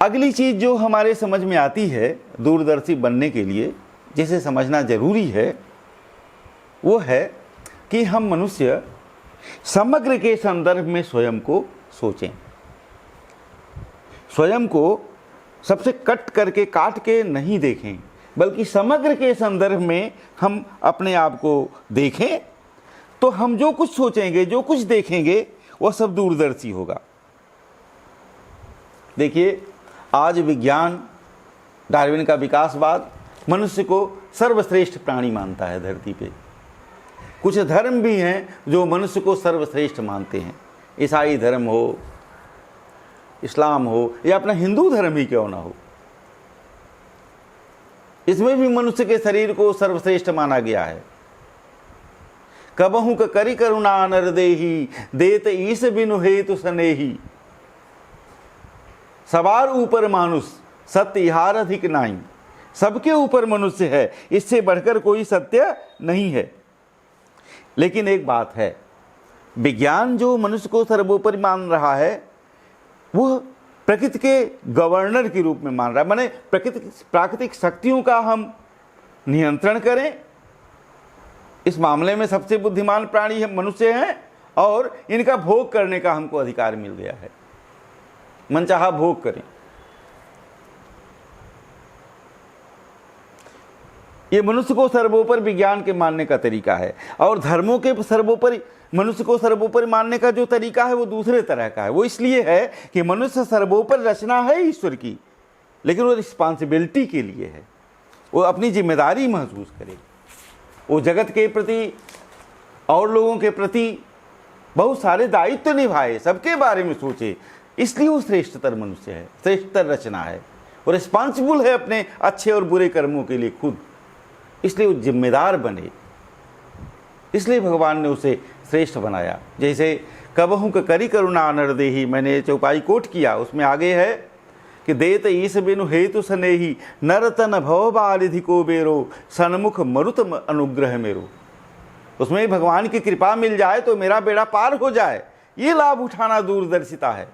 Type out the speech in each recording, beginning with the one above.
अगली चीज़ जो हमारे समझ में आती है दूरदर्शी बनने के लिए, जिसे समझना जरूरी है, वो है कि हम मनुष्य समग्र के संदर्भ में स्वयं को सोचें। स्वयं को सबसे काट के नहीं देखें, बल्कि समग्र के संदर्भ में हम अपने आप को देखें, तो हम जो कुछ सोचेंगे, जो कुछ देखेंगे, वह सब दूरदर्शी होगा। देखिए, आज विज्ञान, डार्विन का विकासवाद मनुष्य को सर्वश्रेष्ठ प्राणी मानता है धरती पे। कुछ धर्म भी हैं जो मनुष्य को सर्वश्रेष्ठ मानते हैं, ईसाई धर्म हो, इस्लाम हो, या अपना हिंदू धर्म ही क्यों ना हो, इसमें भी मनुष्य के शरीर को सर्वश्रेष्ठ माना गया है। कबहू करी करुणा नर देही, देत ईस बिनु हेतु सनेही, सवार ऊपर मानुष सत्य इहार अधिक नाई। सबके ऊपर मनुष्य है, इससे बढ़कर कोई सत्य नहीं है। लेकिन एक बात है, विज्ञान जो मनुष्य को सर्वोपरि मान रहा है, वह प्रकृति के गवर्नर के रूप में मान रहा है। माने प्राकृतिक शक्तियों का हम नियंत्रण करें, इस मामले में सबसे बुद्धिमान प्राणी हम मनुष्य हैं, और इनका भोग करने का हमको अधिकार मिल गया है, मनचाहा भोग करें। ये मनुष्य को सर्वोपरि विज्ञान के मानने का तरीका है, और धर्मों के सर्वोपरि मनुष्य को सर्वोपरि मानने का जो तरीका है वो दूसरे तरह का है। वो इसलिए है कि मनुष्य सर्वोपरि रचना है ईश्वर की, लेकिन वो रिस्पॉन्सिबिलिटी के लिए है, वो अपनी जिम्मेदारी महसूस करे, वो जगत के प्रति और लोगों के प्रति बहुत सारे दायित्व निभाए, सबके बारे में सोचे, इसलिए वो श्रेष्ठतर मनुष्य है, श्रेष्ठतर रचना है। वो रिस्पॉन्सिबल है अपने अच्छे और बुरे कर्मों के लिए खुद, इसलिए वो जिम्मेदार बने, इसलिए भगवान ने उसे श्रेष्ठ बनाया। जैसे कबहू करी करुणा नर देही, मैंने चौपाई कोट किया, उसमें आगे है कि देत ईस बिनु हेतु सनेही, नर तन भव बारिधि को बेरो, सन्मुख मरुत अनुग्रह मेरो। उसमें भगवान की कृपा मिल जाए तो मेरा बेड़ा पार हो जाए, ये लाभ उठाना दूरदर्शिता है।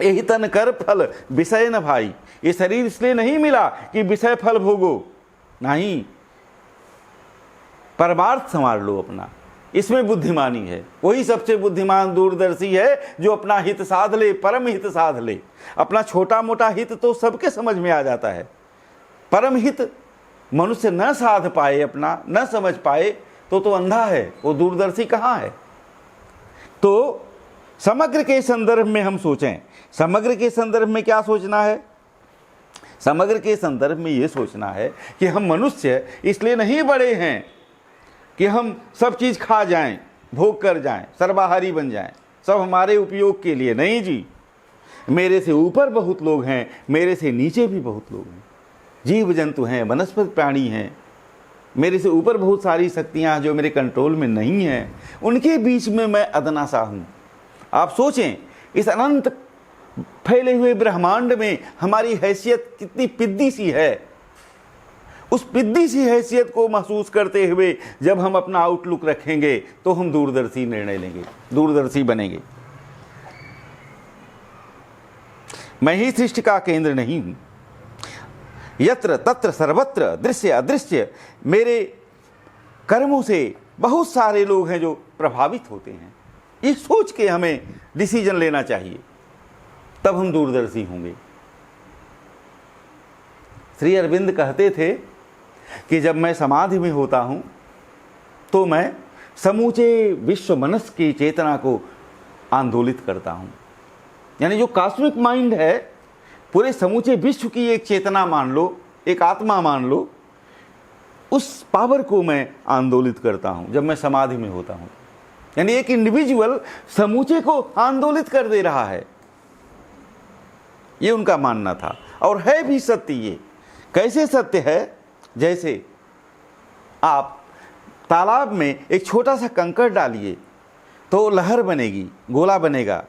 यही तन कर फल विषय न भाई, ये शरीर इसलिए नहीं मिला कि विषय फल भोगो, नहीं, परमार्थ संवार लो अपना, इसमें बुद्धिमानी है। वही सबसे बुद्धिमान दूरदर्शी है जो अपना हित साध ले, परम हित साध ले। अपना छोटा मोटा हित तो सबके समझ में आ जाता है, परम हित मनुष्य न साध पाए, अपना न समझ पाए, तो अंधा है, वो दूरदर्शी कहाँ है। तो समग्र के संदर्भ में हम सोचें। समग्र के संदर्भ में क्या सोचना है? समग्र के संदर्भ में ये सोचना है कि हम मनुष्य इसलिए नहीं बड़े हैं कि हम सब चीज़ खा जाएं, भोग कर जाएं, सर्वाहारी बन जाएं, सब हमारे उपयोग के लिए। नहीं जी, मेरे से ऊपर बहुत लोग हैं, मेरे से नीचे भी बहुत लोग हैं, जीव जंतु हैं, वनस्पति प्राणी हैं, मेरे से ऊपर बहुत सारी शक्तियां जो मेरे कंट्रोल में नहीं हैं, उनके बीच में मैं अदना सा हूँ। आप सोचें, इस अनंत फैले हुए ब्रह्मांड में हमारी हैसियत कितनी पिद्दी सी है। उस पिद्दी सी हैसियत को महसूस करते हुए जब हम अपना आउटलुक रखेंगे तो हम दूरदर्शी निर्णय लेंगे, दूरदर्शी बनेंगे। मैं ही सृष्टि का केंद्र नहीं हूं, यत्र तत्र सर्वत्र दृश्य अदृश्य, मेरे कर्मों से बहुत सारे लोग हैं जो प्रभावित होते हैं। ये सोच के हमें डिसीजन लेना चाहिए, तब हम दूरदर्शी होंगे। श्री अरविंद कहते थे कि जब मैं समाधि में होता हूं तो मैं समूचे विश्व मनस की चेतना को आंदोलित करता हूं। यानी जो कॉस्मिक माइंड है, पूरे समूचे विश्व की एक चेतना मान लो, एक आत्मा मान लो, उस पावर को मैं आंदोलित करता हूं जब मैं समाधि में होता हूं। यानी एक इंडिविजुअल समूचे को आंदोलित कर दे रहा है, ये उनका मानना था। और है भी सत्य। ये कैसे सत्य है? जैसे आप तालाब में एक छोटा सा कंकड़ डालिए तो लहर बनेगी, गोला बनेगा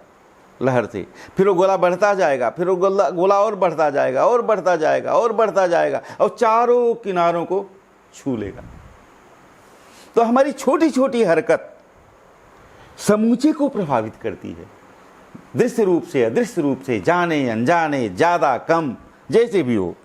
लहर से, फिर वो गोला बढ़ता जाएगा, फिर वो गोला और बढ़ता जाएगा और बढ़ता जाएगा और बढ़ता जाएगा और चारों किनारों को छू लेगा। तो हमारी छोटी छोटी हरकत समूचे को प्रभावित करती है। दृश्य रूप से अदृश्य रूप से, जाने अनजाने, ज़्यादा कम, जैसे भी हो,